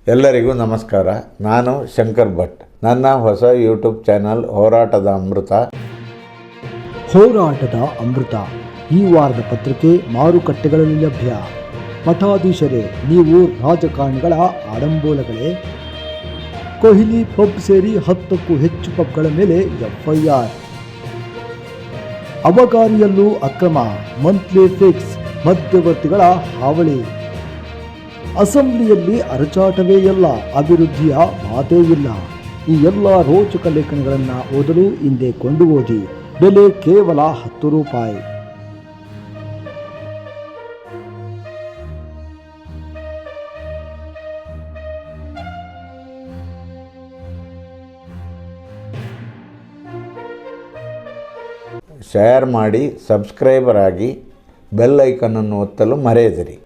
ಎಲ್ಲರಿಗೂ ನಮಸ್ಕಾರ. ನಾನು ಶಂಕರ್ ಭಟ್. ನನ್ನ ಹೊಸ ಯೂಟ್ಯೂಬ್ ಚಾನಲ್ ಹೋರಾಟದ ಅಮೃತ. ಹೋರಾಟದ ಅಮೃತ ಈ ವಾರದ ಪತ್ರಿಕೆ ಮಾರುಕಟ್ಟೆಗಳಲ್ಲಿ ಲಭ್ಯ. ಮಠಾಧೀಶರೇ, ನೀವು ರಾಜಕಾರಣಿಗಳ ಆಡಂಬೋಲಗಳೇ. ಕೊಹ್ಲಿ ಪಬ್ ಸೇರಿ 10ಕ್ಕೂ ಹೆಚ್ಚು ಪಬ್ಗಳ ಮೇಲೆ ಎಫ್ಐಆರ್. ಅಬಕಾರಿಯಲ್ಲೂ ಅಕ್ರಮ, ಮಂತ್ಲಿ ಫಿಕ್ಸ್, ಮಧ್ಯವರ್ತಿಗಳ ಹಾವಳಿ. ಅಸೆಂಬ್ಲಿಯಲ್ಲಿ ಅರಚಾಟವೇ ಇಲ್ಲ, ಅಭಿವೃದ್ಧಿಯ ಮಾತೇ ಇಲ್ಲ. ಈ ಎಲ್ಲ ರೋಚಕ ಲೇಖನಗಳನ್ನು ಓದಲು ಹಿಂದೆ ಕೊಂಡು ಓದಿ. ಬೆಲೆ ಕೇವಲ 10 ರೂಪಾಯಿ. ಶೇರ್ ಮಾಡಿ, ಸಬ್ಸ್ಕ್ರೈಬರ್ ಆಗಿ, ಬೆಲ್ ಐಕನನ್ನು ಒತ್ತಲು ಮರೆಯದಿರಿ.